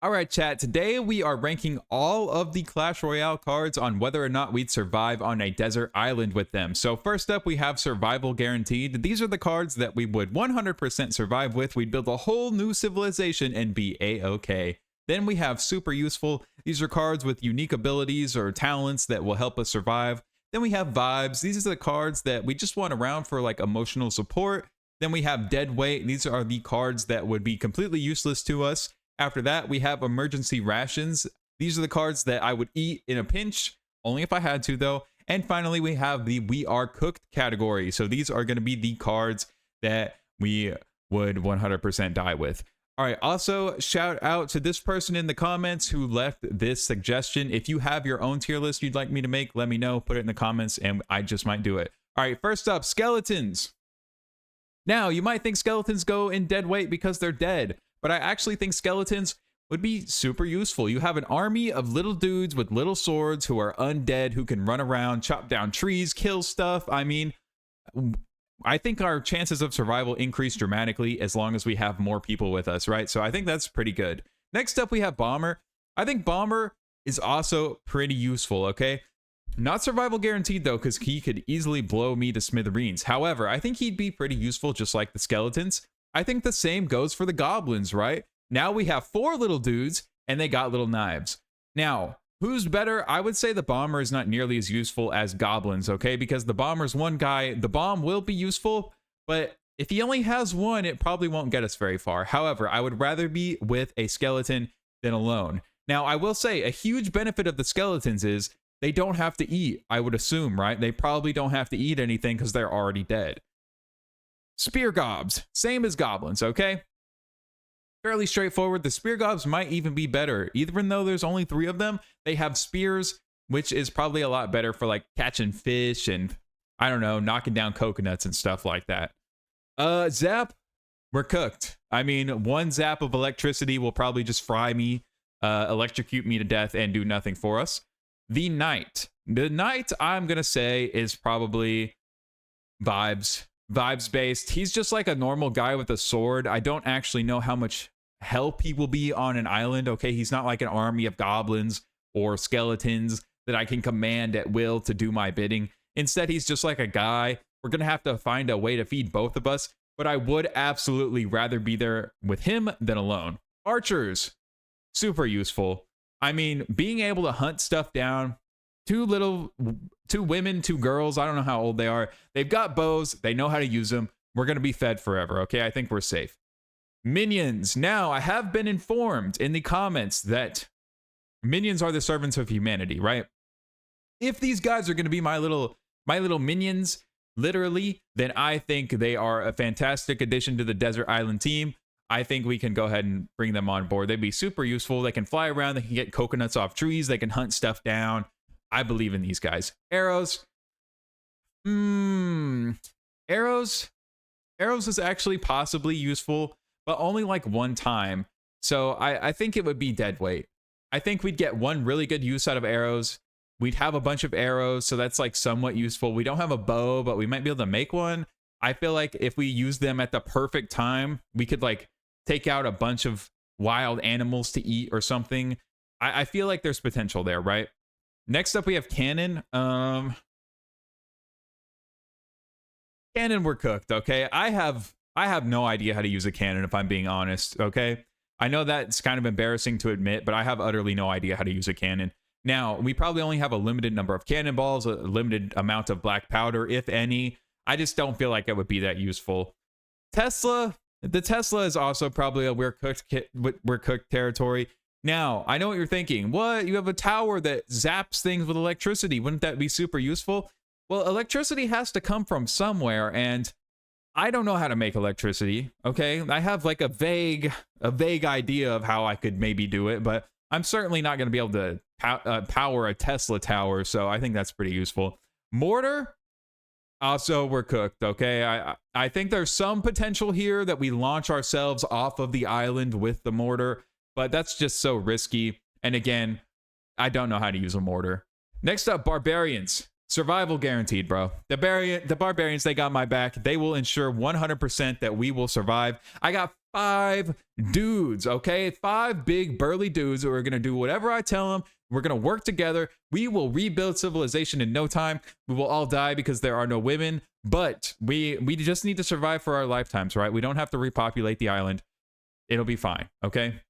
All right, chat. Today we are ranking all of the Clash Royale cards on whether or not we'd survive on a desert island with them. So first up, we have Survival Guaranteed. These are the cards that we would 100% survive with. We'd build a whole new civilization and be a-okay. Then we have Super Useful. These are cards with unique abilities or talents that will help us survive. Then we have Vibes. These are the cards that we just want around for like emotional support. Then we have Dead Weight. These are the cards that would be completely useless to us. After that, we have Emergency Rations. These are the cards that I would eat in a pinch, only if I had to though. And finally, we have the We Are Cooked category. So these are going to be the cards that we would 100% die with. All right, also shout out to this person in the comments who left this suggestion. If you have your own tier list you'd like me to make, let me know, put it in the comments, and I just might do it. All right, first up, Skeletons. Now, you might think Skeletons go in dead weight because they're dead, but I actually think Skeletons would be super useful. You have an army of little dudes with little swords who are undead, who can run around, chop down trees, kill stuff. I mean, I think our chances of survival increase dramatically as long as we have more people with us, right? So I think that's pretty good. Next up, we have Bomber. I think Bomber is also pretty useful, okay? Not survival guaranteed though, because he could easily blow me to smithereens. However, I think he'd be pretty useful just like the Skeletons. I think the same goes for the Goblins, right? Now we have 4 little dudes and they got little knives. Now, who's better? I would say the Bomber is not nearly as useful as Goblins, okay? Because the Bomber's one guy, the bomb will be useful, but if he only has one, it probably won't get us very far. However, I would rather be with a skeleton than alone. Now, I will say a huge benefit of the Skeletons is they don't have to eat, I would assume, right? They probably don't have to eat anything because they're already dead. Spear Gobs, same as Goblins, okay? Fairly straightforward. The Spear Gobs might even be better. Even though there's only 3 of them, they have spears, which is probably a lot better for like catching fish and, I don't know, knocking down coconuts and stuff like that. Zap, we're cooked. I mean, one zap of electricity will probably just fry me, electrocute me to death and do nothing for us. The Knight. The Knight, I'm going to say, is probably Vibes based. He's just like a normal guy with a sword. I don't actually know how much help he will be on an island, okay? He's not like an army of goblins or skeletons that I can command at will to do my bidding. Instead, he's just like a guy. We're going to have to find a way to feed both of us, but I would absolutely rather be there with him than alone. Archers, super useful. I mean, being able to hunt stuff down, 2 women, 2 girls, I don't know how old they are. They've got bows. They know how to use them. We're going to be fed forever, okay? I think we're safe. Minions. Now, I have been informed in the comments that minions are the servants of humanity, right? If these guys are going to be my little minions, literally, then I think they are a fantastic addition to the Desert Island team. I think we can go ahead and bring them on board. They'd be super useful. They can fly around. They can get coconuts off trees. They can hunt stuff down. I believe in these guys. Arrows. Arrows is actually possibly useful, but only like one time. So I think it would be dead weight. I think we'd get one really good use out of arrows. We'd have a bunch of arrows, so that's like somewhat useful. We don't have a bow, but we might be able to make one. I feel like if we use them at the perfect time, we could like take out a bunch of wild animals to eat or something. I feel like there's potential there, right? Next up, we have Cannon. Cannon, we're cooked, okay? I have no idea how to use a cannon, if I'm being honest, okay? I know that's kind of embarrassing to admit, but I have utterly no idea how to use a cannon. Now, we probably only have a limited number of cannonballs, a limited amount of black powder, if any. I just don't feel like it would be that useful. Tesla. The Tesla is also probably a we're cooked territory. Now, I know what you're thinking. What? You have a tower that zaps things with electricity. Wouldn't that be super useful? Well, electricity has to come from somewhere, and I don't know how to make electricity, okay? I have like a vague idea of how I could maybe do it, but I'm certainly not going to be able to power a Tesla tower, so I think that's pretty useful. Mortar? Also, we're cooked, okay? I think there's some potential here that we launch ourselves off of the island with the mortar, but that's just so risky. And again, I don't know how to use a mortar. Next up, Barbarians. Survival guaranteed, bro. The Barbarians, they got my back. They will ensure 100% that we will survive. I got 5 dudes, okay? 5 big burly dudes who are gonna do whatever I tell them. We're gonna work together. We will rebuild civilization in no time. We will all die because there are no women, but we just need to survive for our lifetimes, right? We don't have to repopulate the island. It'll be fine, okay?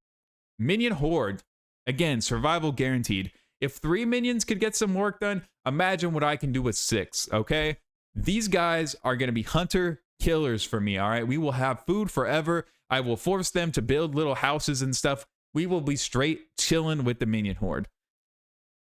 Minion horde, again, survival guaranteed. If 3 minions could get some work done, imagine what I can do with 6, okay? These guys are gonna be hunter killers for me, all right? We will have food forever. I will force them to build little houses and stuff. We will be straight chilling with the minion horde.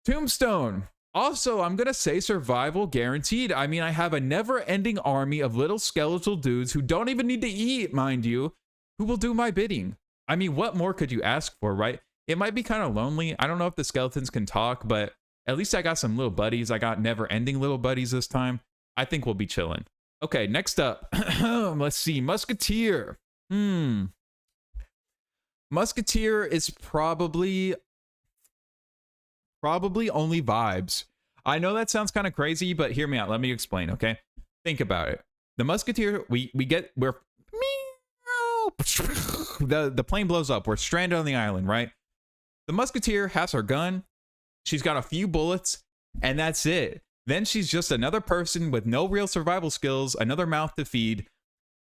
Tombstone. Also, I'm going to say survival guaranteed. I mean, I have a never-ending army of little skeletal dudes who don't even need to eat, mind you, who will do my bidding. I mean, what more could you ask for, right? It might be kind of lonely. I don't know if the skeletons can talk, but at least I got some little buddies. I got never-ending little buddies this time. I think we'll be chilling. Okay, next up. Let's see. Musketeer. Musketeer is probably only vibes. I know that sounds kind of crazy, but hear me out. Let me explain, okay? Think about it. The Musketeer, we're the plane blows up. We're stranded on the island, right? The Musketeer has her gun. She's got a few bullets, and that's it. Then she's just another person with no real survival skills, another mouth to feed.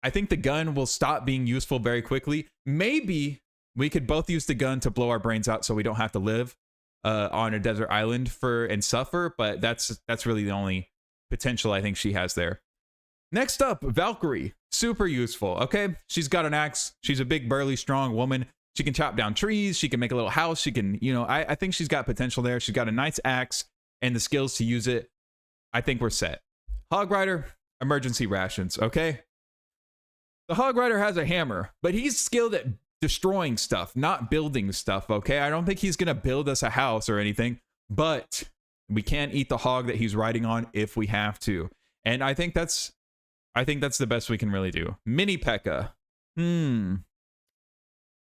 I think the gun will stop being useful very quickly. Maybe we could both use the gun to blow our brains out so we don't have to live on a desert island and suffer, but that's really the only potential I think she has there. Next up, Valkyrie. Super useful, okay? She's got an axe. She's a big, burly, strong woman. She can chop down trees. She can make a little house. She can, I think she's got potential there. She's got a nice axe and the skills to use it. I think we're set. Hog Rider, emergency rations, okay? The Hog Rider has a hammer, but he's skilled at destroying stuff, not building stuff, okay? I don't think he's going to build us a house or anything, but we can't eat the hog that he's riding on if we have to. And I think that's the best we can really do. Mini P.E.K.K.A.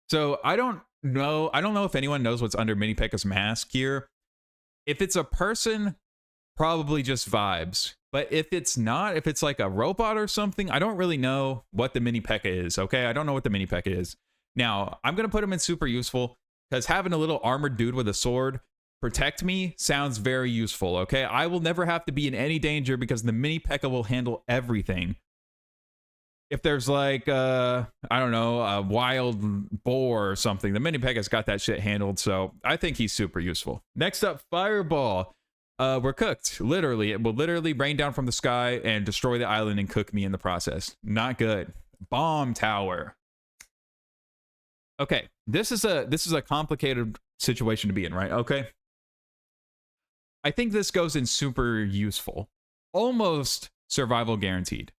So I don't know if anyone knows what's under Mini P.E.K.K.A.'s mask here. If it's a person, probably just vibes. But if it's not, if it's like a robot or something, I don't really know what the Mini P.E.K.K.A. is, okay? I don't know what the Mini P.E.K.K.A. is. Now, I'm going to put him in super useful because having a little armored dude with a sword protect me sounds very useful, okay? I will never have to be in any danger because the Mini P.E.K.K.A. will handle everything. If there's like, I don't know, a wild boar or something, the Mini P.E.K.K.A.'s got that shit handled, so I think he's super useful. Next up, Fireball. We're cooked, literally. It will literally rain down from the sky and destroy the island and cook me in the process. Not good. Bomb Tower. Okay, this is a complicated situation to be in, right? Okay. I think this goes in super useful. Almost survival guaranteed.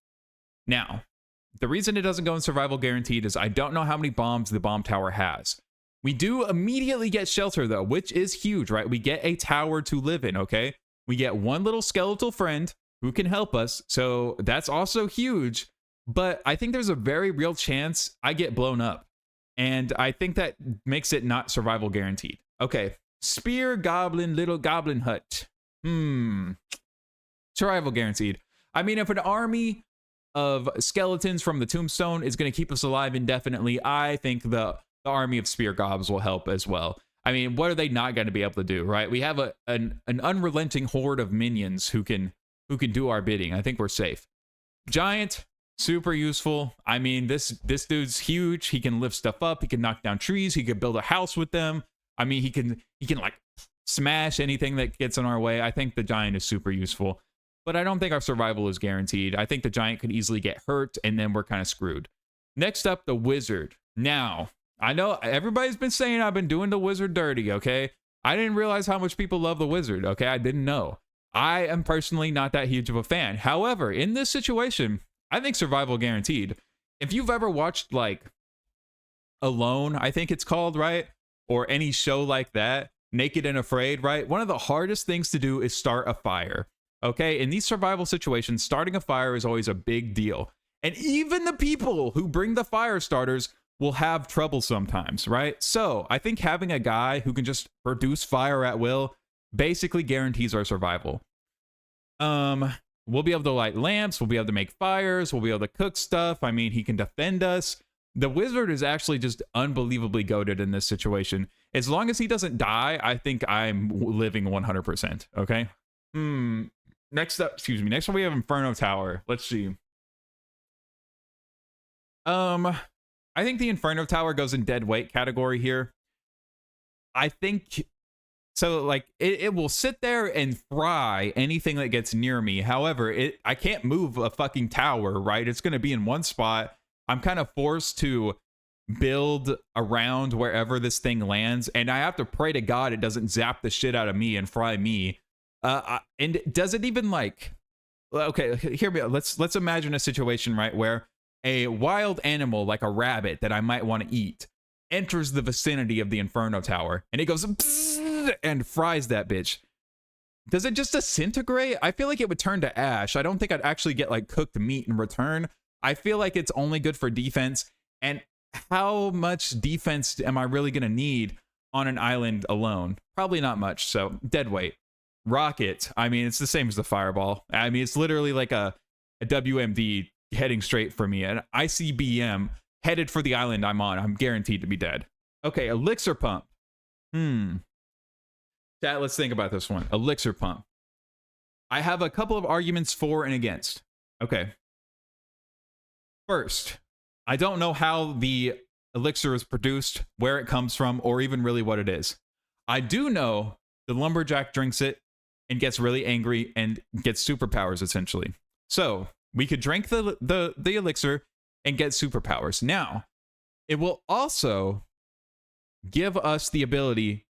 Now, the reason it doesn't go in survival guaranteed is I don't know how many bombs the bomb tower has. We do immediately get shelter, though, which is huge, right? We get a tower to live in, okay? We get one little skeletal friend who can help us, so that's also huge. But I think there's a very real chance I get blown up. And I think that makes it not survival guaranteed. Okay, Spear Goblin, Little Goblin Hut. Survival guaranteed. I mean, if an army of skeletons from the Tombstone is going to keep us alive indefinitely, I think the army of Spear Gobs will help as well. I mean, what are they not going to be able to do, right? We have an unrelenting horde of minions who can do our bidding. I think we're safe. Giant, super useful. I mean, this dude's huge. He can lift stuff up. He can knock down trees. He could build a house with them. I mean, he can like smash anything that gets in our way. I think the Giant is super useful, but I don't think our survival is guaranteed. I think the Giant could easily get hurt, and then we're kind of screwed. Next up, the Wizard. Now, I know everybody's been saying I've been doing the Wizard dirty, okay? I didn't realize how much people love the Wizard, okay? I didn't know. I am personally not that huge of a fan. However, in this situation, I think survival guaranteed. If you've ever watched, like, Alone, I think it's called, right? Or any show like that, Naked and Afraid, right? One of the hardest things to do is start a fire, okay? In these survival situations, starting a fire is always a big deal. And even the people who bring the fire starters will have trouble sometimes, right? So I think having a guy who can just produce fire at will basically guarantees our survival. We'll be able to light lamps. We'll be able to make fires. We'll be able to cook stuff. I mean, he can defend us. The wizard is actually just unbelievably goated in this situation. As long as he doesn't die, I think I'm living 100%. Okay. Next up, excuse me. Next one we have Inferno Tower. Let's see. I think the Inferno Tower goes in dead weight category here. I think so. Like it will sit there and fry anything that gets near me. However, I can't move a fucking tower, right? It's going to be in one spot. I'm kind of forced to build around wherever this thing lands, and I have to pray to God it doesn't zap the shit out of me and fry me. And does it even like? Okay, here we go. Let's imagine a situation, right, where a wild animal like a rabbit that I might want to eat enters the vicinity of the Inferno Tower, and it goes and fries that bitch. Does it just disintegrate? I feel like it would turn to ash. I don't think I'd actually get like cooked meat in return. I feel like it's only good for defense. And how much defense am I really going to need on an island alone? Probably not much. So dead weight. Rocket. I mean, it's the same as the fireball. I mean, it's literally like a WMD heading straight for me. An ICBM headed for the island I'm on. I'm guaranteed to be dead. Okay, elixir pump. Chat, let's think about this one. Elixir pump. I have a couple of arguments for and against. Okay. First, I don't know how the elixir is produced, where it comes from, or even really what it is. I do know the lumberjack drinks it and gets really angry and gets superpowers, essentially. So we could drink the elixir and get superpowers. Now, it will also give us the ability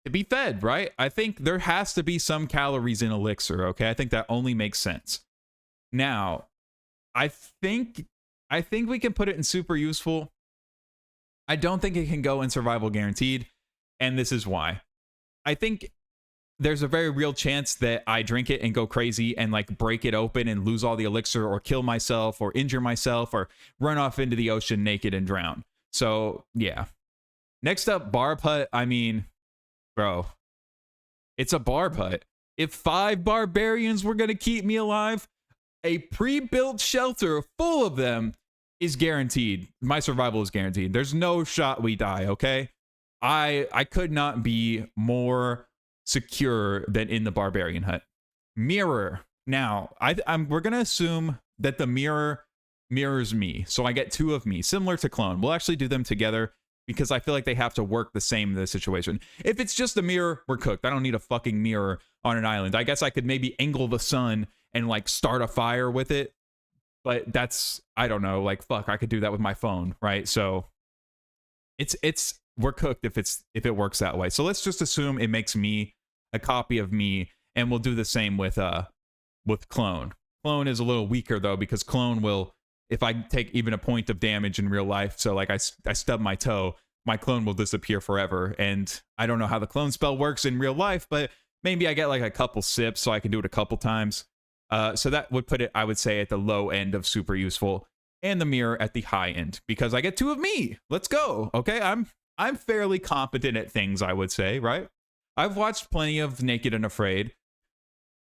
to be fed, right? I think there has to be some calories in elixir, okay? I think that only makes sense. Now, I think we can put it in super useful. I don't think it can go in survival guaranteed, and this is why. I think there's a very real chance that I drink it and go crazy and like break it open and lose all the elixir or kill myself or injure myself or run off into the ocean naked and drown. So yeah. Next up, barb hut. I mean, bro, it's a barb hut. If 5 barbarians were going to keep me alive, a pre-built shelter full of them is guaranteed. My survival is guaranteed. There's no shot we die, okay? I could not be more secure than in the barbarian hut. Mirror. Now, we're going to assume that the mirror mirrors me. So I get 2 of me, similar to clone. We'll actually do them together because I feel like they have to work the same in this situation. If it's just a mirror, we're cooked. I don't need a fucking mirror on an island. I guess I could maybe angle the sun and like start a fire with it. But that's, I don't know, like fuck, I could do that with my phone, right? So we're cooked if it works that way. So let's just assume it makes me a copy of me, and we'll do the same with clone. Clone is a little weaker though, because clone will, if I take even a point of damage in real life, so like I stub my toe, my clone will disappear forever. And I don't know how the clone spell works in real life, but maybe I get like a couple sips so I can do it a couple times. So that would put it, I would say, at the low end of super useful, and the mirror at the high end, because I get 2 of me. Let's go. Okay, I'm fairly competent at things, I would say, right? I've watched plenty of Naked and Afraid.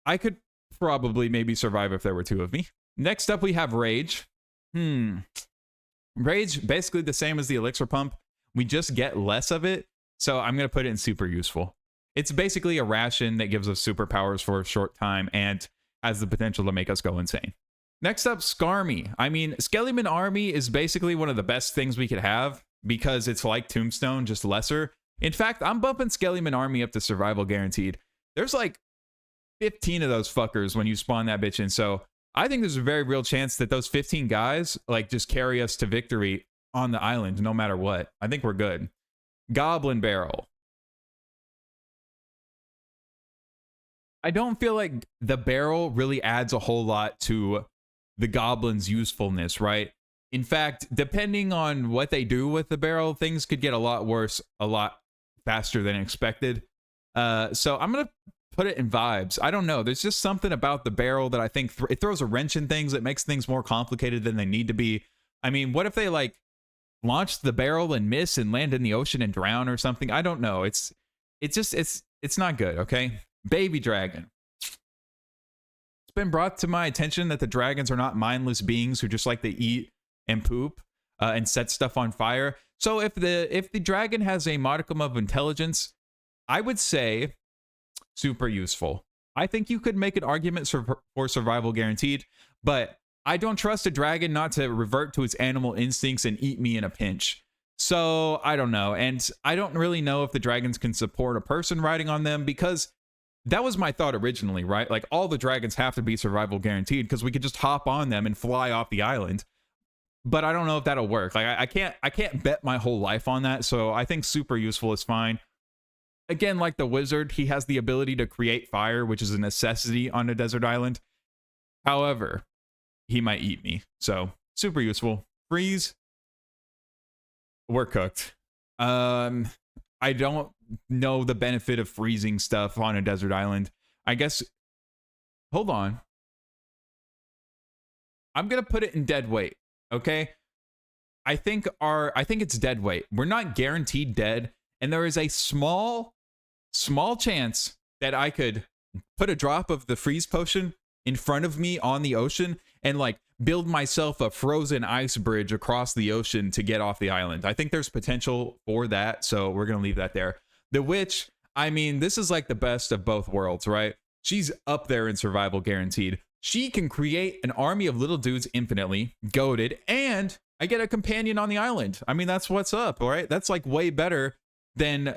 I could probably maybe survive if there were 2 of me. Next up, we have Rage. Rage, basically the same as the elixir pump. We just get less of it, so I'm going to put it in super useful. It's basically a ration that gives us superpowers for a short time and has the potential to make us go insane. Next up, Skarmy. I mean, Skellyman Army is basically one of the best things we could have because it's like Tombstone, just lesser. In fact, I'm bumping Skellyman Army up to survival guaranteed. There's like 15 of those fuckers when you spawn that bitch in. So I think there's a very real chance that those 15 guys like just carry us to victory on the island no matter what. I think we're good. Goblin Barrel. I don't feel like the barrel really adds a whole lot to the goblin's usefulness, right? In fact, depending on what they do with the barrel, things could get a lot worse a lot faster than expected. So I'm going to put it in vibes. I don't know. There's just something about the barrel that I think it throws a wrench in things. It makes things more complicated than they need to be. I mean, what if they like launch the barrel and miss and land in the ocean and drown or something? I don't know. It's not good, okay? Baby dragon. It's been brought to my attention that the dragons are not mindless beings who just like to eat and poop. and set stuff on fire. So if the dragon has a modicum of intelligence, I would say super useful. I think you could make an argument for survival guaranteed, but I don't trust a dragon not to revert to its animal instincts and eat me in a pinch. So I don't know. And I don't really know if the dragons can support a person riding on them, because that was my thought originally, right? Like, all the dragons have to be survival guaranteed because we could just hop on them and fly off the island. But I don't know if that'll work. Like, I can't bet my whole life on that. So I think super useful is fine. Again, like the wizard, he has the ability to create fire, which is a necessity on a desert island. However, he might eat me. So super useful. Freeze. We're cooked. I don't know the benefit of freezing stuff on a desert island. I guess, hold on. I'm going to put it in dead weight, okay? I think it's dead weight. We're not guaranteed dead, and there is a small chance that I could put a drop of the freeze potion in front of me on the ocean and like build myself a frozen ice bridge across the ocean to get off the island. I think there's potential for that, so we're going to leave that there. The witch, I mean, this is like the best of both worlds, right? She's up there in survival guaranteed. She can create an army of little dudes infinitely, goated, and I get a companion on the island. I mean, that's what's up, all right? That's like way better than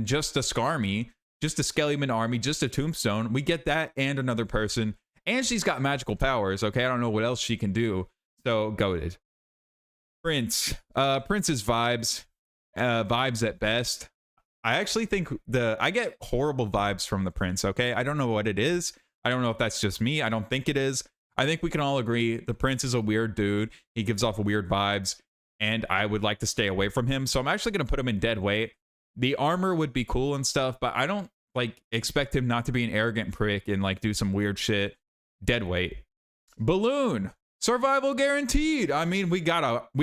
just a Skarmy, just a Skellyman army, just a Tombstone. We get that and another person. And she's got magical powers, okay? I don't know what else she can do. So, goated. Prince. Prince's vibes. Vibes at best. I actually think I get horrible vibes from the prince, okay? I don't know what it is. I don't know if that's just me. I don't think it is. I think we can all agree the prince is a weird dude. He gives off weird vibes, and I would like to stay away from him. So I'm actually going to put him in dead weight. The armor would be cool and stuff, but I don't like expect him not to be an arrogant prick and like do some weird shit. Dead weight. Balloon. Survival guaranteed. I mean, we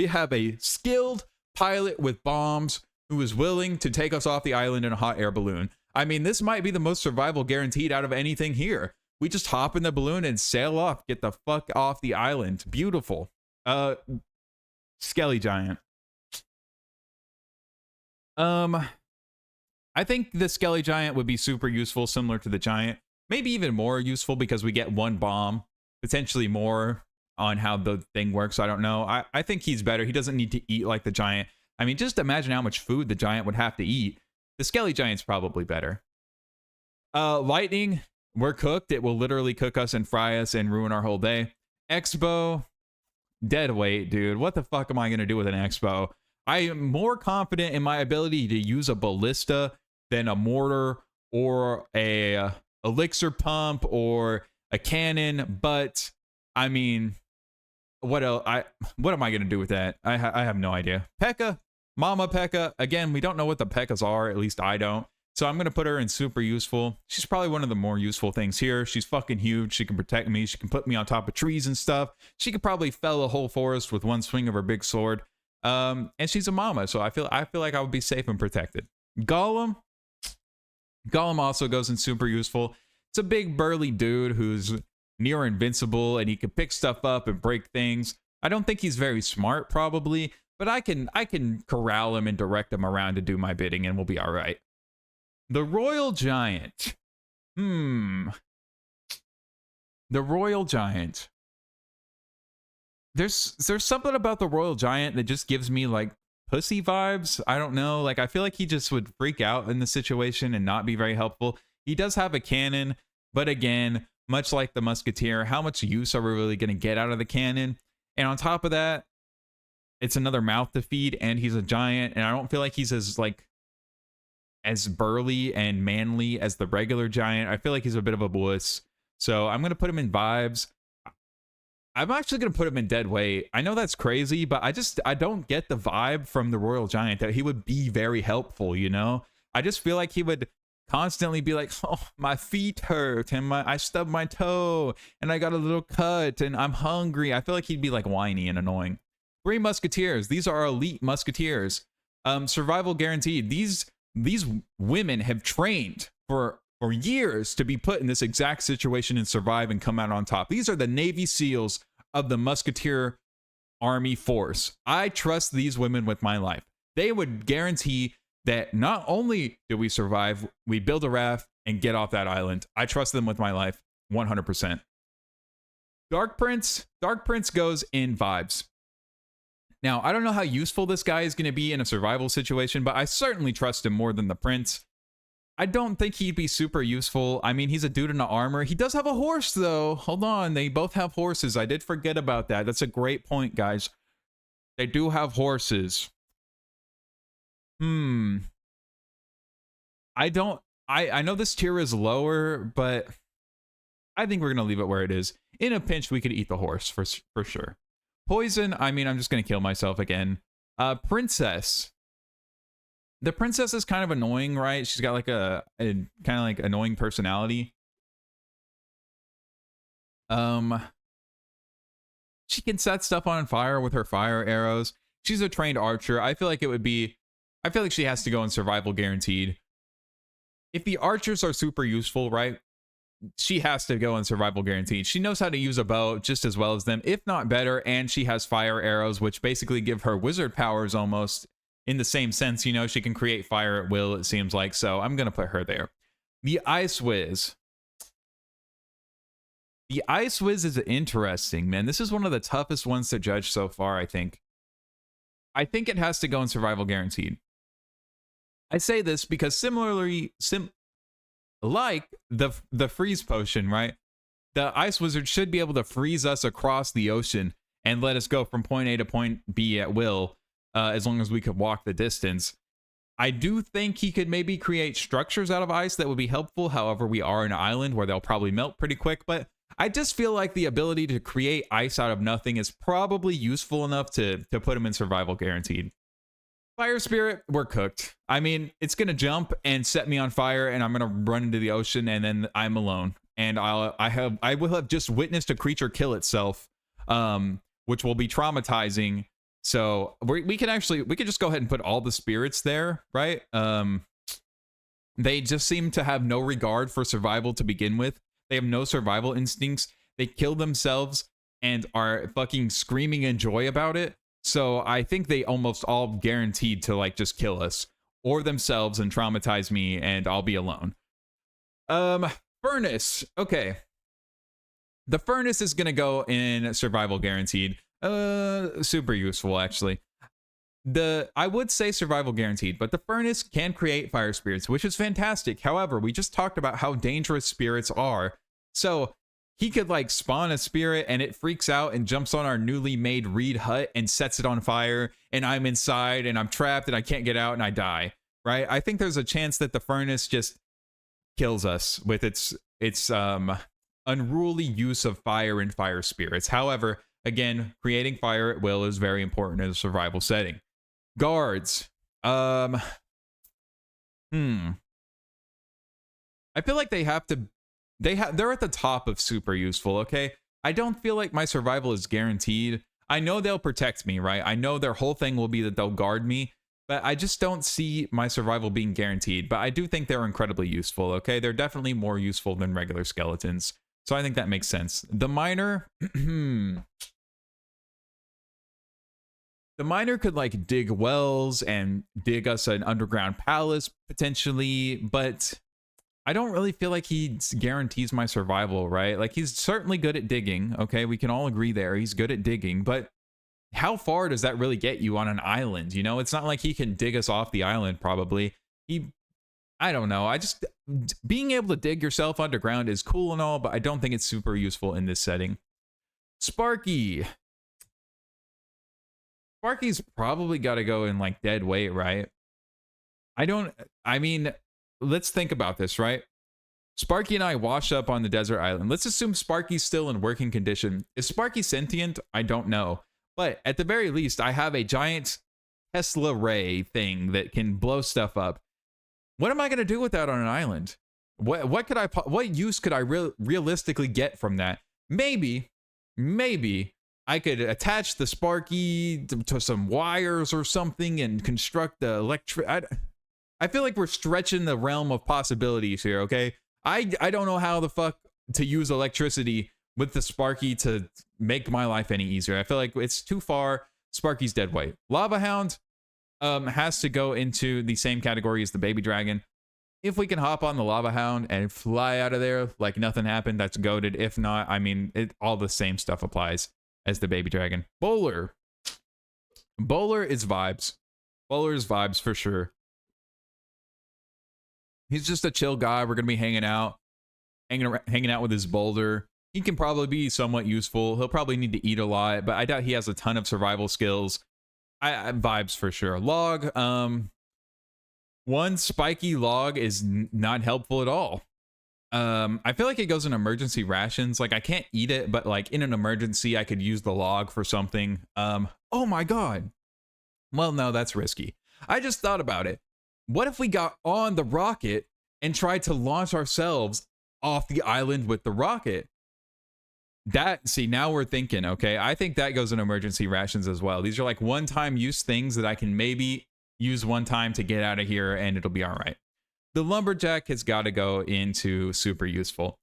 have a skilled pilot with bombs who is willing to take us off the island in a hot air balloon. I mean, this might be the most survival guaranteed out of anything here. We just hop in the balloon and sail off, get the fuck off the island. Beautiful. Skelly Giant. I think the Skelly Giant would be super useful, similar to the Giant. Maybe even more useful because we get one bomb, potentially more on how the thing works. I don't know. I think he's better. He doesn't need to eat like the Giant. I mean, just imagine how much food the Giant would have to eat. The Skelly Giant's probably better. Lightning, we're cooked. It will literally cook us and fry us and ruin our whole day. Expo, dead weight, dude. What the fuck am I going to do with an Expo? I am more confident in my ability to use a ballista than a mortar or a elixir pump or a cannon, but I mean, what else? What am I gonna do with that? I have no idea. P.E.K.K.A, Mama P.E.K.K.A. Again, we don't know what the P.E.K.K.As are. At least I don't. So I'm gonna put her in super useful. She's probably one of the more useful things here. She's fucking huge. She can protect me. She can put me on top of trees and stuff. She could probably fell a whole forest with one swing of her big sword. And she's a mama, so I feel like I would be safe and protected. Gollum also goes in super useful. It's a big burly dude who's near invincible and he can pick stuff up and break things. I don't think he's very smart probably, but I can corral him and direct him around to do my bidding and we'll be all right. The Royal Giant. The Royal Giant. There's something about the Royal Giant that just gives me like pussy vibes. I don't know. Like, I feel like he just would freak out in the situation and not be very helpful. He does have a cannon, but again, much like the Musketeer, how much use are we really going to get out of the cannon? And on top of that, it's another mouth to feed, and he's a giant, and I don't feel like he's as burly and manly as the regular giant. I feel like he's a bit of a wuss. So I'm going to put him in vibes. I'm actually going to put him in dead weight. I know that's crazy, but I don't get the vibe from the Royal Giant that he would be very helpful, you know? I just feel like he would constantly be like, oh, my feet hurt and I stubbed my toe and I got a little cut and I'm hungry. I feel like he'd be like whiny and annoying. 3 Musketeers. These are elite Musketeers. Survival guaranteed. These women have trained for years to be put in this exact situation and survive and come out on top. These are the Navy SEALs of the Musketeer army force. I trust these women with my life. They would guarantee that not only do we survive, we build a raft and get off that island. I trust them with my life 100%. Dark Prince goes in vibes. Now, I don't know how useful this guy is going to be in a survival situation, but I certainly trust him more than the Prince. I don't think he'd be super useful. I mean, he's a dude in an armor. He does have a horse, though. Hold on. They both have horses. I did forget about that. That's a great point, guys. They do have horses. I know this tier is lower, but I think we're going to leave it where it is. In a pinch, we could eat the horse for sure. Poison, I mean, I'm just going to kill myself again. Princess. The princess is kind of annoying, right? She's got like a kind of like annoying personality. She can set stuff on fire with her fire arrows. She's a trained archer. I feel like she has to go in survival guaranteed. If the archers are super useful, right? She has to go in survival guaranteed. She knows how to use a bow just as well as them, if not better, and she has fire arrows, which basically give her wizard powers almost in the same sense. You know, she can create fire at will, it seems like, so I'm gonna put her there. The Ice Wiz. The Ice Wiz is interesting, man. This is one of the toughest ones to judge so far, I think. I think it has to go in survival guaranteed. I say this because like the freeze potion, right? The Ice Wizard should be able to freeze us across the ocean and let us go from point A to point B at will, as long as we could walk the distance. I do think he could maybe create structures out of ice that would be helpful. However, we are an island where they'll probably melt pretty quick, but I just feel like the ability to create ice out of nothing is probably useful enough to put him in survival guaranteed. Fire Spirit, we're cooked. I mean, it's going to jump and set me on fire, and I'm going to run into the ocean, and then I'm alone. And I will have just witnessed a creature kill itself, which will be traumatizing. So we can just go ahead and put all the spirits there, right? They just seem to have no regard for survival to begin with. They have no survival instincts. They kill themselves and are fucking screaming in joy about it. So I think they almost all guaranteed to like just kill us or themselves and traumatize me, and I'll be alone. Furnace. Okay. The Furnace is gonna go in survival guaranteed. Super useful actually. I would say survival guaranteed, but the Furnace can create fire spirits, which is fantastic. However, we just talked about how dangerous spirits are. So he could like spawn a spirit and it freaks out and jumps on our newly made reed hut and sets it on fire, and I'm inside and I'm trapped and I can't get out and I die, right? I think there's a chance that the Furnace just kills us with its unruly use of fire and fire spirits. However, again, creating fire at will is very important in a survival setting. Guards. I feel like they're at the top of super useful, okay? I don't feel like my survival is guaranteed. I know they'll protect me, right? I know their whole thing will be that they'll guard me, but I just don't see my survival being guaranteed. But I do think they're incredibly useful, okay? They're definitely more useful than regular skeletons. So I think that makes sense. The Miner, the Miner could like dig wells and dig us an underground palace potentially, but I don't really feel like he guarantees my survival, right? Like he's certainly good at digging, okay? We can all agree there. He's good at digging, but how far does that really get you on an island? You know, it's not like he can dig us off the island probably. I don't know. Being able to dig yourself underground is cool and all, but I don't think it's super useful in this setting. Sparky. Sparky's probably got to go in like dead weight, right? I mean, let's think about this, right? Sparky and I wash up on the desert island. Let's assume Sparky's still in working condition. Is Sparky sentient? I don't know. But at the very least, I have a giant Tesla ray thing that can blow stuff up. What am I going to do with that on an island? What use could I realistically get from that? Maybe I could attach the Sparky to some wires or something and construct the electric. I feel like we're stretching the realm of possibilities here, okay? I don't know how the fuck to use electricity with the Sparky to make my life any easier. I feel like it's too far. Sparky's dead weight. Lava Hound has to go into the same category as the Baby Dragon. If we can hop on the Lava Hound and fly out of there like nothing happened, that's goated. If not, I mean, all the same stuff applies as the Baby Dragon. Bowler. Bowler is vibes. Bowler is vibes for sure. He's just a chill guy. We're going to be hanging out with his boulder. He can probably be somewhat useful. He'll probably need to eat a lot, but I doubt he has a ton of survival skills. I vibes for sure. Log. One spiky log is not helpful at all. I feel like it goes in emergency rations. Like, I can't eat it, but like in an emergency, I could use the log for something. Oh my God. Well, no, that's risky. I just thought about it. What if we got on the rocket and tried to launch ourselves off the island with the rocket? See, now we're thinking, okay? I think that goes in emergency rations as well. These are like one-time use things that I can maybe use one time to get out of here and it'll be all right. The lumberjack has got to go into super useful.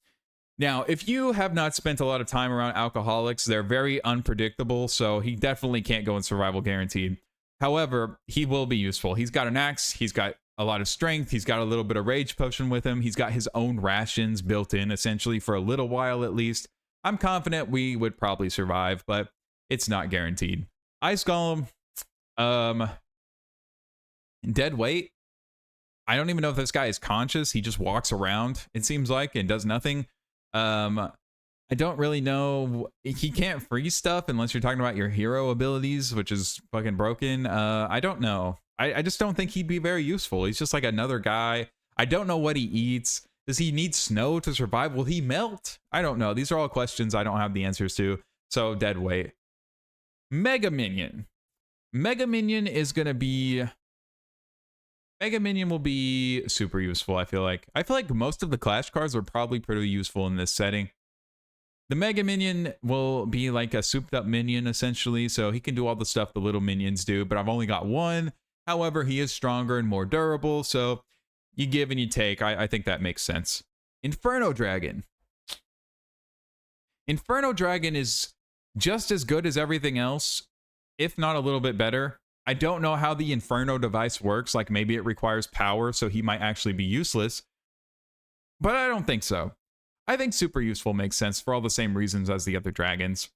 Now, if you have not spent a lot of time around alcoholics, they're very unpredictable, so he definitely can't go in survival guaranteed. However, he will be useful. He's got an axe, he's got a lot of strength, he's got a little bit of rage potion with him, he's got his own rations built in essentially for a little while at least. I'm confident we would probably survive, but it's not guaranteed. Ice Golem, dead weight. I don't even know if this guy is conscious. He just walks around, it seems like, and does nothing. I don't really know. He can't freeze stuff unless you're talking about your hero abilities, which is fucking broken. I don't know. I just don't think he'd be very useful. He's just like another guy. I don't know what he eats. Does he need snow to survive? Will he melt? I don't know. These are all questions I don't have the answers to. So dead weight. Mega Minion. Mega Minion is going to be... Mega Minion will be super useful, I feel like. I feel like most of the Clash cards are probably pretty useful in this setting. The Mega Minion will be like a souped up minion, essentially, so he can do all the stuff the little minions do, but I've only got one. However, he is stronger and more durable, so you give and you take. I think that makes sense. Inferno Dragon. Inferno Dragon is just as good as everything else, if not a little bit better. I don't know how the Inferno device works, like maybe it requires power, so he might actually be useless, but I don't think so. I think super useful makes sense for all the same reasons as the other dragons.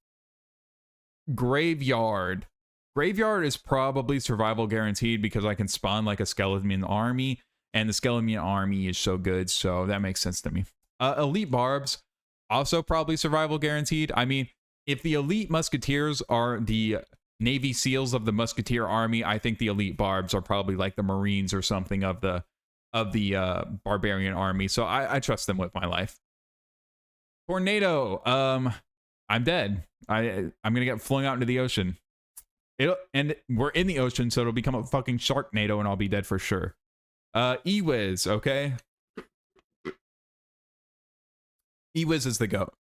Graveyard. Graveyard is probably survival guaranteed because I can spawn like a skeleton army, and the skeleton army is so good, so that makes sense to me. Elite Barbs, also probably survival guaranteed. I mean, if the elite musketeers are the Navy SEALs of the musketeer army, I think the elite Barbs are probably like the Marines or something of the barbarian army, so I trust them with my life. Tornado. I'm dead. I'm gonna get flung out into the ocean. And we're in the ocean, so it'll become a fucking Sharknado, and I'll be dead for sure. Ewiz, okay. Ewiz is the GOAT.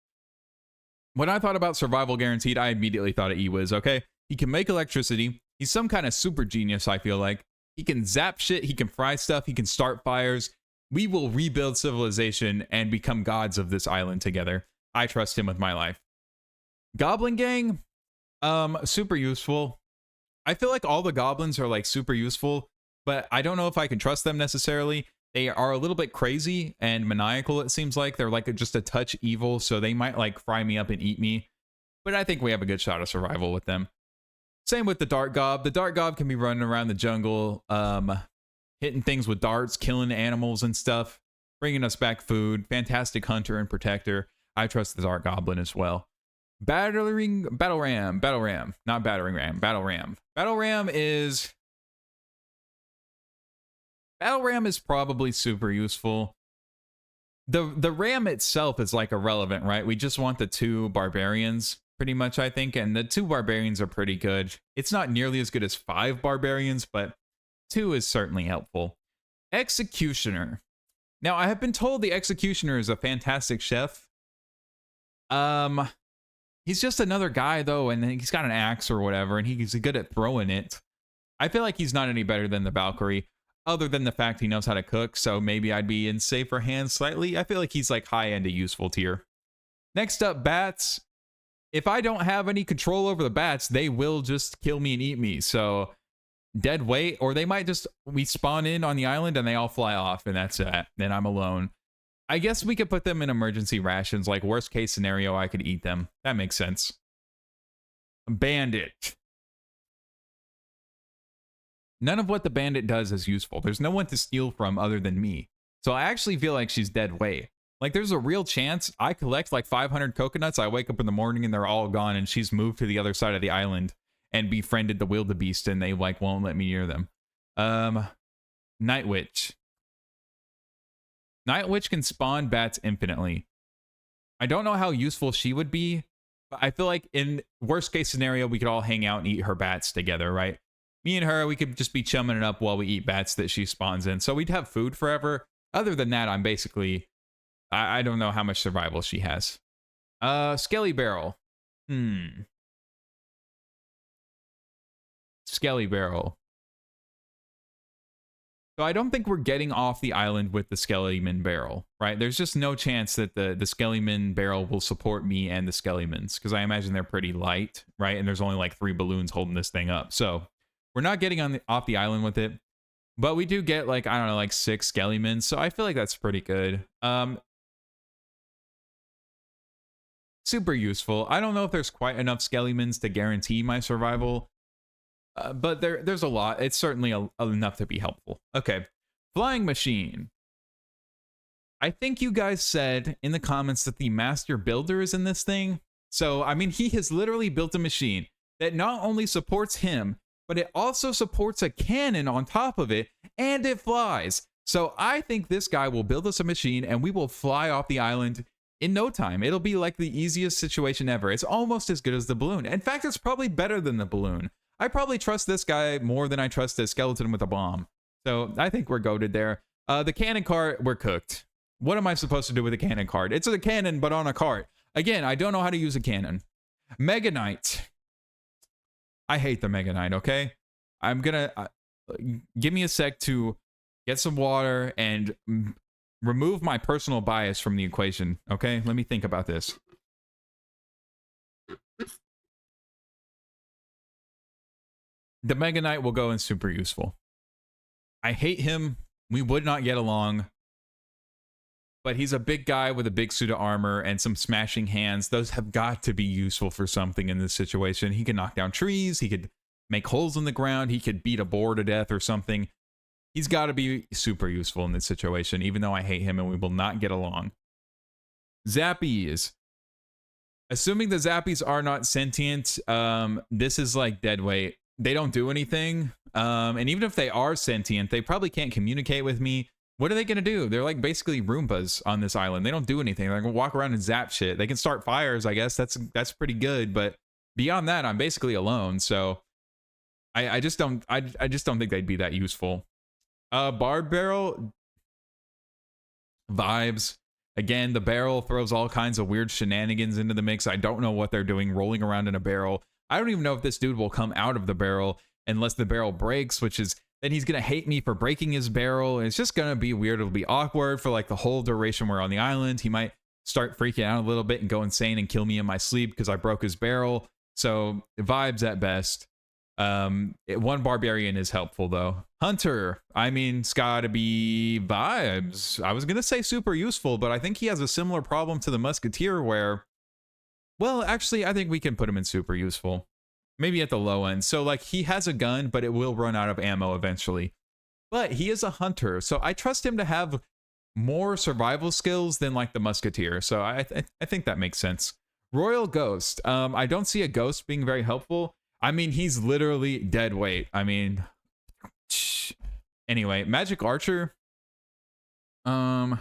When I thought about survival guaranteed, I immediately thought of Ewiz, okay? He can make electricity. He's some kind of super genius, I feel like. He can zap shit. He can fry stuff. He can start fires. We will rebuild civilization and become gods of this island together. I trust him with my life. Goblin Gang, super useful. I feel like all the goblins are like super useful, but I don't know if I can trust them necessarily. They are a little bit crazy and maniacal, it seems like. They're like just a touch evil, so they might like fry me up and eat me. But I think we have a good shot of survival with them. Same with the Dart Gob. The Dart Gob can be running around the jungle, hitting things with darts, killing animals and stuff, bringing us back food. Fantastic hunter and protector. I trust the Dart Goblin as well. Battle Ram. Not Battering Ram. Battle Ram. Battle Ram is probably super useful. The ram itself is like irrelevant, right? We just want the two barbarians, pretty much, I think, and the two barbarians are pretty good. It's not nearly as good as 5 barbarians, but 2 is certainly helpful. Executioner. Now, I have been told the Executioner is a fantastic chef. He's just another guy, though, and he's got an axe or whatever, and he's good at throwing it. I feel like he's not any better than the Valkyrie, other than the fact he knows how to cook, so maybe I'd be in safer hands slightly. I feel like he's like high-end to useful tier. Next up, bats. If I don't have any control over the bats, they will just kill me and eat me. So dead weight, or they might just, we spawn in on the island and they all fly off and that's it. Then I'm alone. I guess we could put them in emergency rations. Like worst case scenario, I could eat them. That makes sense. Bandit. None of what the bandit does is useful. There's no one to steal from other than me. So I actually feel like she's dead weight. Like there's a real chance I collect like 500 coconuts. I wake up in the morning and they're all gone and she's moved to the other side of the island and befriended the wildebeest and they like won't let me near them. Night Witch. Night Witch can spawn bats infinitely. I don't know how useful she would be, but I feel like in worst case scenario, we could all hang out and eat her bats together, right? Me and her, we could just be chumming it up while we eat bats that she spawns in. So we'd have food forever. Other than that, I'm basically, I don't know how much survival she has. Skelly Barrel. Skelly Barrel. So I don't think we're getting off the island with the Skellyman Barrel, right? There's just no chance that the Skellyman Barrel will support me and the Skellymans, because I imagine they're pretty light, right? And there's only like 3 balloons holding this thing up. So we're not getting off the island with it, but we do get like, I don't know, like 6 Skellymans. So I feel like that's pretty good. Super useful. I don't know if there's quite enough Skellymans to guarantee my survival. But there's a lot. It's certainly enough to be helpful. Okay. Flying Machine. I think you guys said in the comments that the master builder is in this thing. So, I mean, he has literally built a machine that not only supports him, but it also supports a cannon on top of it, and it flies. So I think this guy will build us a machine and we will fly off the island in no time. It'll be like the easiest situation ever. It's almost as good as the balloon. In fact, it's probably better than the balloon. I probably trust this guy more than I trust a skeleton with a bomb. So I think we're goated there. The cannon cart, we're cooked. What am I supposed to do with a cannon cart? It's a cannon, but on a cart. Again, I don't know how to use a cannon. Mega Knight. I hate the Mega Knight, okay? I'm gonna... give me a sec to get some water and remove my personal bias from the equation, okay? Let me think about this. The Mega Knight will go in super useful. I hate him. We would not get along. But he's a big guy with a big suit of armor and some smashing hands. Those have got to be useful for something in this situation. He can knock down trees. He could make holes in the ground. He could beat a boar to death or something. He's got to be super useful in this situation, even though I hate him and we will not get along. Zappies. Assuming the Zappies are not sentient, this is like dead weight. They don't do anything. And even if they are sentient, they probably can't communicate with me. What are they going to do? They're like basically Roombas on this island. They don't do anything. They're going to walk around and zap shit. They can start fires, I guess. That's pretty good. But beyond that, I'm basically alone. So I just don't think they'd be that useful. Barb Barrel. Vibes. Again, the barrel throws all kinds of weird shenanigans into the mix. I don't know what they're doing, rolling around in a barrel. I don't even know if this dude will come out of the barrel unless the barrel breaks, which is then he's going to hate me for breaking his barrel. And it's just going to be weird. It'll be awkward for like the whole duration we're on the island. He might start freaking out a little bit and go insane and kill me in my sleep because I broke his barrel. So vibes at best. One barbarian is helpful though. Hunter, I mean, it's gotta be vibes. I was going to say super useful, but I think he has a similar problem to the musketeer where, well, actually, I think we can put him in super useful. Maybe at the low end. So, like, he has a gun, but it will run out of ammo eventually. But he is a hunter, so I trust him to have more survival skills than, like, the musketeer. So I think that makes sense. Royal Ghost. I don't see a ghost being very helpful. I mean, he's literally dead weight. I mean... Anyway, Magic Archer. I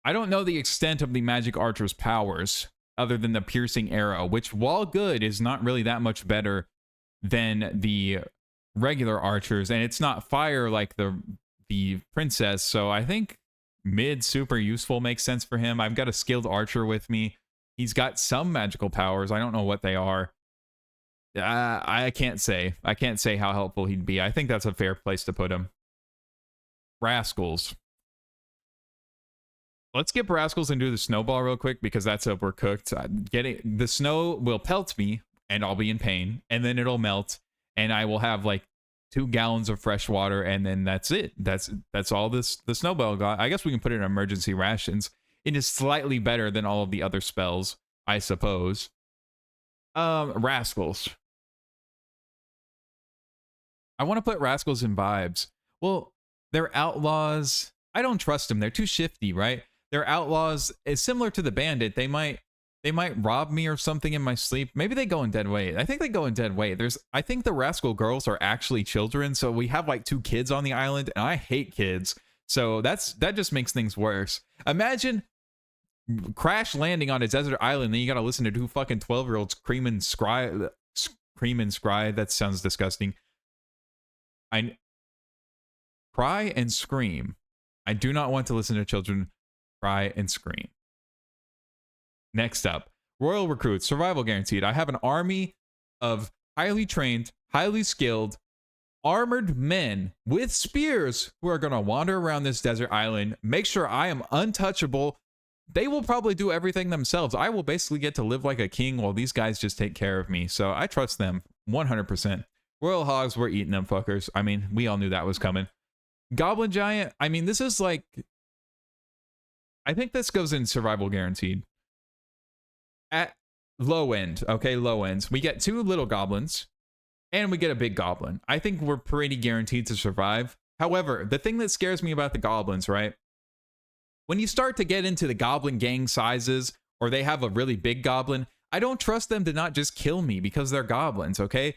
don't know the extent of the Magic Archer's powers other than the piercing arrow, which while good is not really that much better than the regular archers, and it's not fire like the princess, so I think mid super useful makes sense for him. I've got a skilled archer with me. He's got some magical powers. I don't know what they are. I can't say. I can't say how helpful he'd be. I think that's a fair place to put him. Rascals. Let's skip Rascals and do the snowball real quick because that's overcooked. Getting the snow will pelt me and I'll be in pain, and then it'll melt and I will have like 2 gallons of fresh water, and then that's it. That's all the snowball got. I guess we can put it in emergency rations. It is slightly better than all of the other spells, I suppose. Rascals. I want to put Rascals in vibes. Well, they're outlaws. I don't trust them. They're too shifty, right? They're outlaws. It's similar to the bandit. They might rob me or something in my sleep. Maybe they go in dead weight. I think they go in dead weight. I think the Rascal girls are actually children. So we have like 2 kids on the island, and I hate kids. So that just makes things worse. Imagine crash landing on a desert island, then you got to listen to 2 fucking 12-year-olds scream and scry. That sounds disgusting. Cry and scream. I do not want to listen to children cry and scream. Next up, Royal Recruits, survival guaranteed. I have an army of highly trained, highly skilled, armored men with spears who are going to wander around this desert island, make sure I am untouchable. They will probably do everything themselves. I will basically get to live like a king while these guys just take care of me. So I trust them 100%. Royal Hogs, we're eating them fuckers. I mean, we all knew that was coming. Goblin Giant, I mean, this is like... I think this goes in survival guaranteed. At low end, okay, low ends, we get 2 little goblins, and we get a big goblin. I think we're pretty guaranteed to survive. However, the thing that scares me about the goblins, right? When you start to get into the goblin gang sizes, or they have a really big goblin, I don't trust them to not just kill me because they're goblins, okay?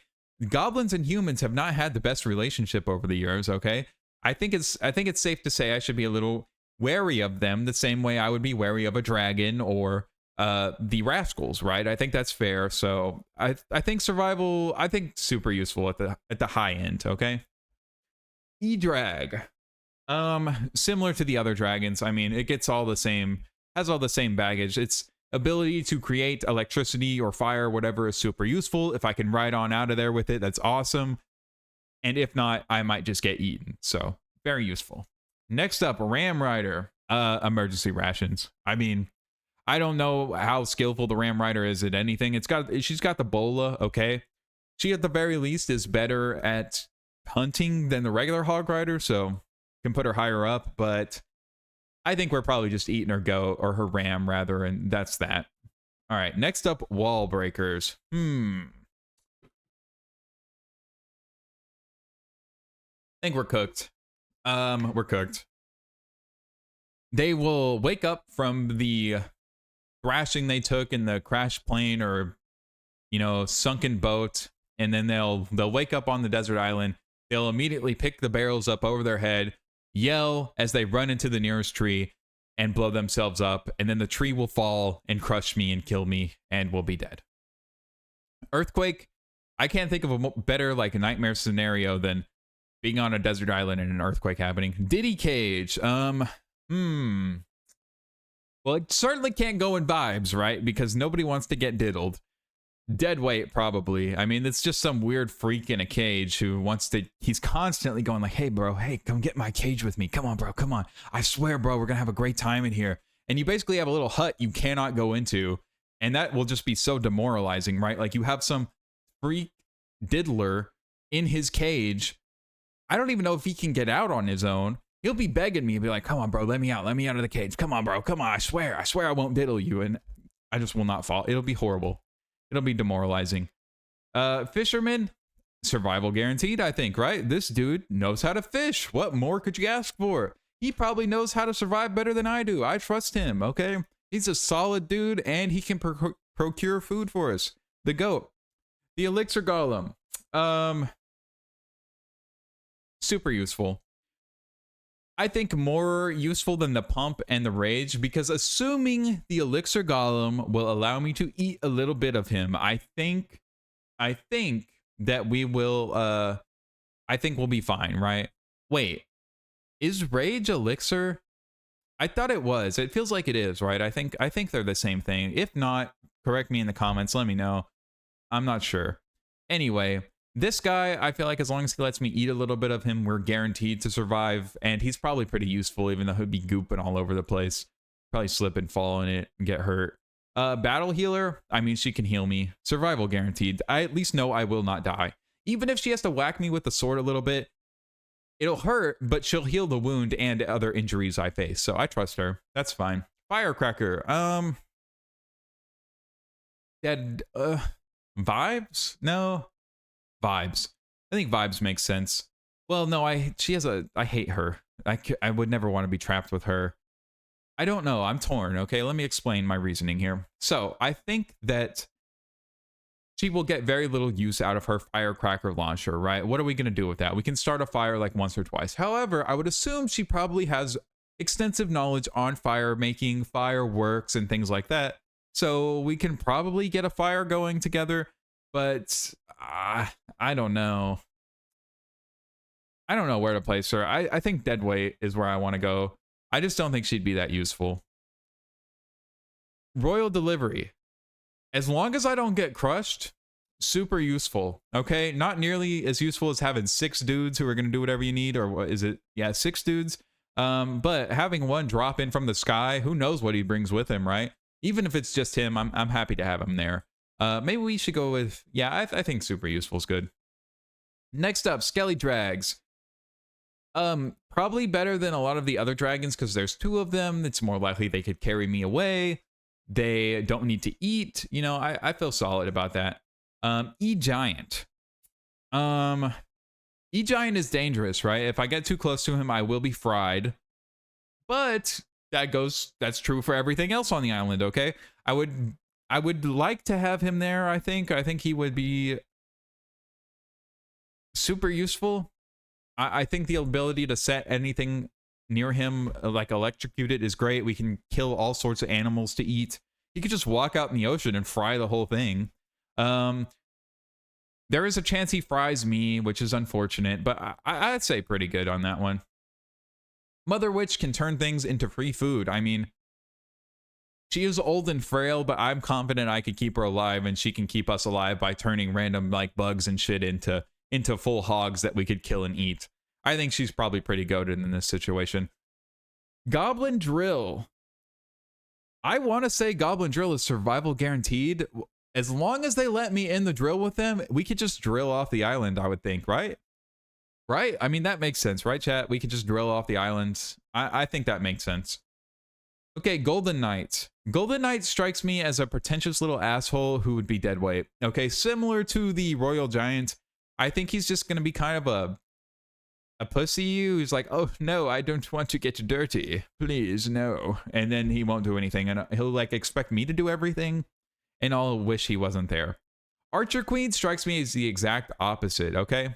Goblins and humans have not had the best relationship over the years, okay? I think it's safe to say I should be a little wary of them the same way I would be wary of a dragon or the Rascals, right? I think that's fair. So I think survival, I think super useful at the high end, okay? E-Drag. Similar to the other dragons, I mean, it gets all the same, has all the same baggage. Its ability to create electricity or fire, whatever, is super useful. If I can ride on out of there with it, that's awesome. And if not, I might just get eaten. So very useful. Next up, Ram Rider. Emergency rations. I mean, I don't know how skillful the Ram Rider is at anything. She's got the bola, okay? She at the very least is better at hunting than the regular Hog Rider, so can put her higher up, but I think we're probably just eating her goat, or her ram rather, and that's that. All right, next up, Wall Breakers. I think we're cooked. We're cooked. They will wake up from the thrashing they took in the crash plane or, you know, sunken boat, and then they'll wake up on the desert island. They'll immediately pick the barrels up over their head, yell as they run into the nearest tree, and blow themselves up, and then the tree will fall and crush me and kill me, and we'll be dead. Earthquake, I can't think of a better like a nightmare scenario than being on a desert island and an earthquake happening. Diddy Cage, well, it certainly can't go in vibes, right? Because nobody wants to get diddled. Dead weight, probably. I mean, it's just some weird freak in a cage who wants to... He's constantly going like, hey, bro, hey, come get my cage with me. Come on, bro, come on. I swear, bro, we're going to have a great time in here. And you basically have a little hut you cannot go into. And that will just be so demoralizing, right? Like, you have some freak diddler in his cage. I don't even know if he can get out on his own. He'll be begging me and be like, come on, bro, let me out of the cage. Come on, bro, come on, I swear I won't diddle you. And I just will not fall. It'll be horrible. It'll be demoralizing. Fisherman, survival guaranteed, I think, right? This dude knows how to fish. What more could you ask for? He probably knows how to survive better than I do. I trust him, okay? He's a solid dude, and he can procure food for us. The goat. The elixir golem. Super useful. I think more useful than the pump and the rage, because assuming the elixir golem will allow me to eat a little bit of him, I think that we will I think we'll be fine, right? Wait, is rage elixir? I thought it was. It feels like it is, right? I think they're the same thing. If not, correct me in the comments, let me know. I'm not sure. Anyway, this guy, I feel like as long as he lets me eat a little bit of him, we're guaranteed to survive. And he's probably pretty useful, even though he'd be gooping all over the place. probably slip and fall in it and get hurt. Battle healer, I mean, she can heal me. Survival guaranteed. I at least know I will not die. Even if she has to whack me with the sword a little bit, it'll hurt, but she'll heal the wound and other injuries I face. So I trust her. That's fine. Firecracker. Dead. Vibes? No. Vibes. I think vibes makes sense. Well, no, I hate her. I would never want to be trapped with her. I don't know. I'm torn. Okay, let me explain my reasoning here. So I think that she will get very little use out of her firecracker launcher, right? What are we going to do with that? We can start a fire like once or twice. However, I would assume she probably has extensive knowledge on fire making, fireworks, and things like that. So we can probably get a fire going together, but I don't know. I don't know where to place her. I think deadweight is where I want to go. I just don't think she'd be that useful. Royal delivery. As long as I don't get crushed, super useful. Okay, not nearly as useful as having 6 dudes who are going to do whatever you need, or what is it? Yeah, 6 dudes. But having one drop in from the sky, who knows what he brings with him, right? Even if it's just him, I'm happy to have him there. Maybe we should go with, yeah, I think super useful is good. Next up, Skelly Drags. Probably better than a lot of the other dragons because there's 2 of them. It's more likely they could carry me away. They don't need to eat. You know, I feel solid about that. E-Giant. E-Giant is dangerous, right? If I get too close to him, I will be fried. But that's true for everything else on the island, okay? I would like to have him there, I think. I think he would be super useful. I think the ability to set anything near him, like electrocute it, is great. We can kill all sorts of animals to eat. He could just walk out in the ocean and fry the whole thing. There is a chance he fries me, which is unfortunate, but I'd say pretty good on that one. Mother Witch can turn things into free food. I mean, she is old and frail, but I'm confident I could keep her alive, and she can keep us alive by turning random like bugs and shit into full hogs that we could kill and eat. I think she's probably pretty goated in this situation. Goblin Drill. I want to say Goblin Drill is survival guaranteed. As long as they let me in the drill with them, we could just drill off the island, I would think, right? Right? I mean, that makes sense, right, chat? We could just drill off the island. I think that makes sense. Okay, Golden Knight. Golden Knight strikes me as a pretentious little asshole who would be deadweight. Okay, similar to the Royal Giant. I think he's just going to be kind of a pussy who's like, oh, no, I don't want to get dirty. Please, no. And then he won't do anything. And he'll like expect me to do everything. And I'll wish he wasn't there. Archer Queen strikes me as the exact opposite, okay?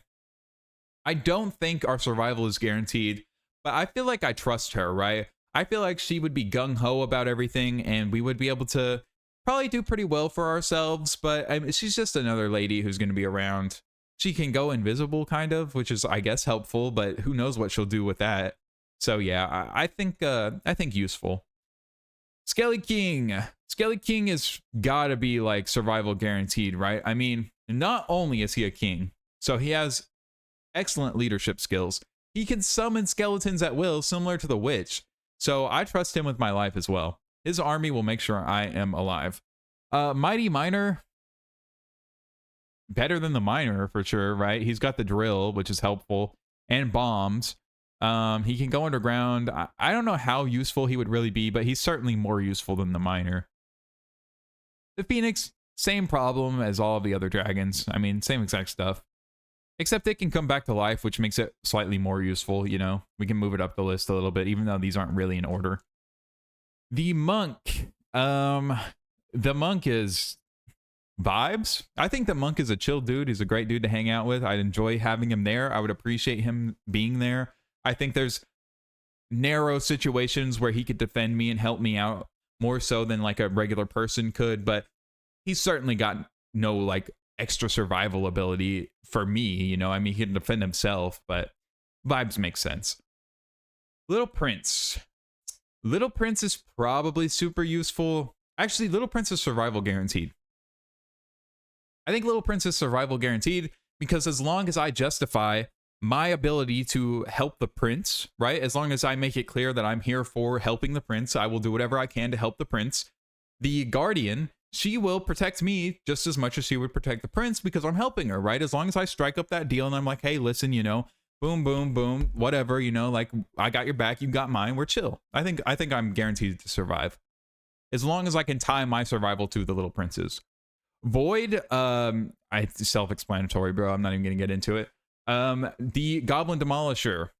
I don't think our survival is guaranteed, but I feel like I trust her, right? I feel like she would be gung-ho about everything, and we would be able to probably do pretty well for ourselves, but I mean, she's just another lady who's going to be around. She can go invisible, kind of, which is, I guess, helpful, but who knows what she'll do with that. So yeah, I think useful. Skelly King. Skelly King is gotta be like survival guaranteed, right? I mean, not only is he a king, so he has excellent leadership skills. He can summon skeletons at will, similar to the witch. So I trust him with my life as well. His army will make sure I am alive. Mighty Miner. Better than the miner for sure, right? He's got the drill, which is helpful, and bombs. He can go underground. I don't know how useful he would really be, but he's certainly more useful than the miner. The Phoenix, same problem as all of the other dragons. I mean, same exact stuff. Except it can come back to life, which makes it slightly more useful, you know? We can move it up the list a little bit, even though these aren't really in order. The Monk. The Monk is vibes. I think the Monk is a chill dude. He's a great dude to hang out with. I'd enjoy having him there. I would appreciate him being there. I think there's narrow situations where he could defend me and help me out more so than like a regular person could, but he's certainly got no like extra survival ability for me, you know? I mean, he can defend himself, but vibes make sense. Little Prince. Little Prince is probably super useful. Actually, Little Prince is survival guaranteed. I think Little Prince is survival guaranteed because as long as I justify my ability to help the prince, right? As long as I make it clear that I'm here for helping the prince, I will do whatever I can to help the prince. The guardian, she will protect me just as much as she would protect the prince because I'm helping her, right? As long as I strike up that deal and I'm like, hey, listen, you know, boom, boom, boom, whatever, you know, like I got your back, you got mine, we're chill. I think I'm guaranteed to survive. As long as I can tie my survival to the little princes. Void, it's self-explanatory, bro. I'm not even gonna get into it. The Goblin Demolisher.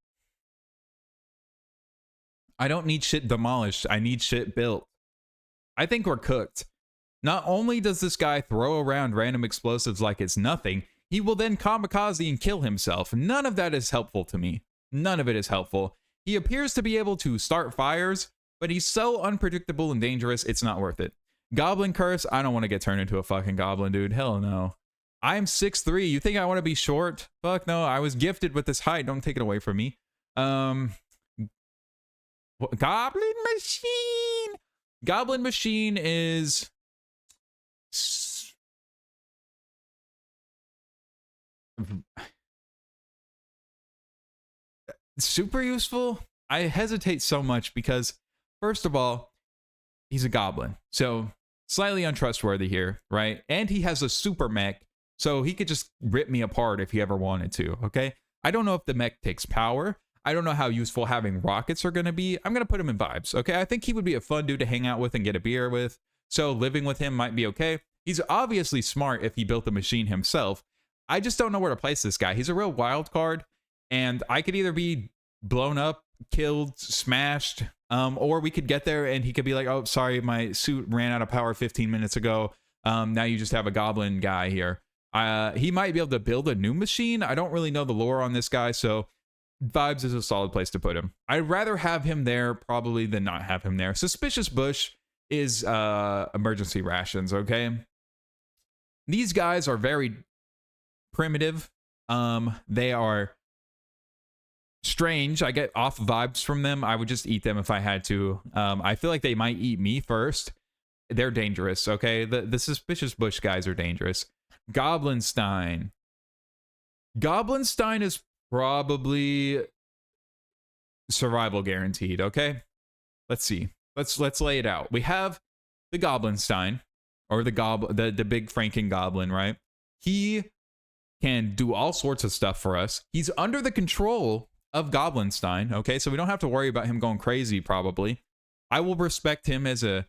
I don't need shit demolished. I need shit built. I think we're cooked. Not only does this guy throw around random explosives like it's nothing, he will then kamikaze and kill himself. None of that is helpful to me. None of it is helpful. He appears to be able to start fires, but he's so unpredictable and dangerous, it's not worth it. Goblin Curse, I don't want to get turned into a fucking goblin, dude. Hell no. I'm 6'3". You think I want to be short? Fuck no. I was gifted with this height. Don't take it away from me. Goblin Machine. Goblin Machine is super useful. I hesitate so much because, first of all, he's a goblin. So slightly untrustworthy here, right? And he has a super mech, so he could just rip me apart if he ever wanted to, okay? I don't know if the mech takes power. I don't know how useful having rockets are going to be. I'm going to put him in vibes, okay? I think he would be a fun dude to hang out with and get a beer with, so living with him might be okay. He's obviously smart if he built the machine himself. I just don't know where to place this guy. He's a real wild card, and I could either be blown up, killed, smashed, or we could get there and he could be like, oh, sorry, my suit ran out of power 15 minutes ago. Now you just have a goblin guy here. He might be able to build a new machine. I don't really know the lore on this guy, so vibes is a solid place to put him. I'd rather have him there probably than not have him there. Suspicious Bush is emergency rations, okay? These guys are very primitive. They are strange. I get off vibes from them. I would just eat them if I had to. I feel like they might eat me first. They're dangerous, okay? The Suspicious Bush guys are dangerous. Goblinstein. Goblinstein is probably survival guaranteed, okay? Let's see. Let's lay it out. We have the Goblinstein, or the big Franken goblin, right? He can do all sorts of stuff for us. He's under the control of Goblinstein, okay? So we don't have to worry about him going crazy, probably. I will respect him as a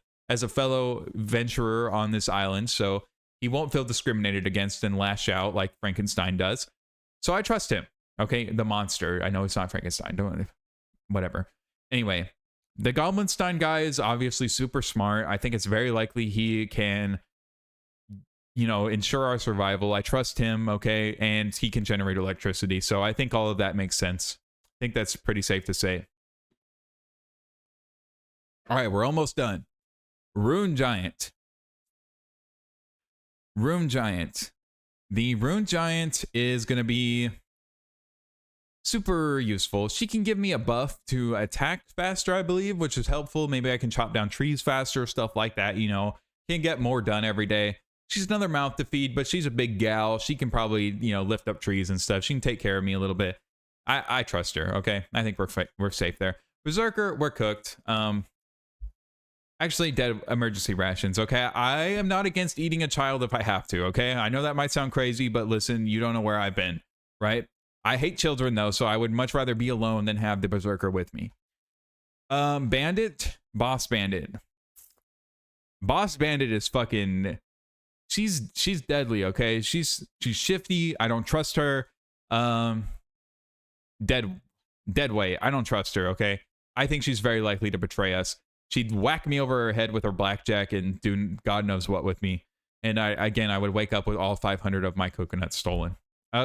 fellow venturer on this island, so he won't feel discriminated against and lash out like Frankenstein does. So I trust him, okay? The monster. I know it's not Frankenstein. Whatever. Anyway, the Goblinstein guy is obviously super smart. I think it's very likely he can, you know, ensure our survival. I trust him, okay? And he can generate electricity. So I think all of that makes sense. I think that's pretty safe to say. All right, we're almost done. Rune Giant. Rune Giant. The Rune Giant is going to be super useful. She can give me a buff to attack faster, I believe, which is helpful. Maybe I can chop down trees faster, stuff like that, you know. Can get more done every day. She's another mouth to feed, but she's a big gal. She can probably, you know, lift up trees and stuff. She can take care of me a little bit. I trust her, okay? I think we're safe there. Berserker, we're cooked. Actually, dead emergency rations, okay? I am not against eating a child if I have to, okay? I know that might sound crazy, but listen, you don't know where I've been, right? I hate children, though, so I would much rather be alone than have the Berserker with me. Bandit, Boss Bandit. Boss Bandit is fucking... She's deadly, okay? She's shifty. I don't trust her. Dead weight. I don't trust her, okay? I think she's very likely to betray us. She'd whack me over her head with her blackjack and do God knows what with me. And I would wake up with all 500 of my coconuts stolen.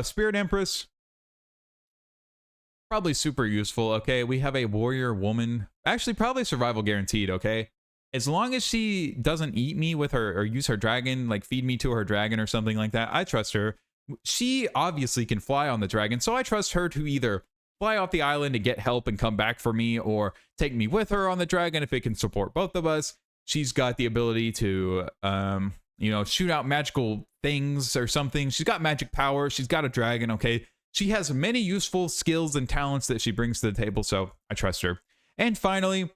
Spirit Empress. Probably super useful, okay? We have a warrior woman. Actually, probably survival guaranteed, okay? As long as she doesn't eat me with her or use her dragon, like feed me to her dragon or something like that, I trust her. She obviously can fly on the dragon, so I trust her to either fly off the island to get help and come back for me, or take me with her on the dragon if it can support both of us. She's got the ability to, you know, shoot out magical things or something. She's got magic power. She's got a dragon, okay? She has many useful skills and talents that she brings to the table, so I trust her. And finally,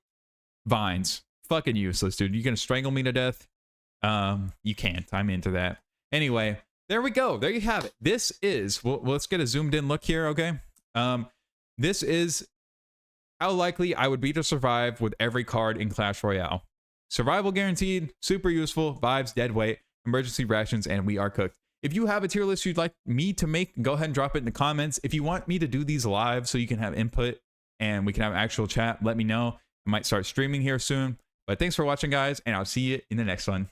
vines. Fucking useless, dude. You gonna strangle me to death? You can't. I'm into that. Anyway, there we go. There you have it. This is, well, let's get a zoomed in look here, okay? This is how likely I would be to survive with every card in Clash Royale. Survival guaranteed, super useful, vibes, dead weight, emergency rations, and we are cooked. If you have a tier list you'd like me to make, go ahead and drop it in the comments. If you want me to do these live so you can have input and we can have actual chat, let me know. I might start streaming here soon. But thanks for watching, guys, and I'll see you in the next one.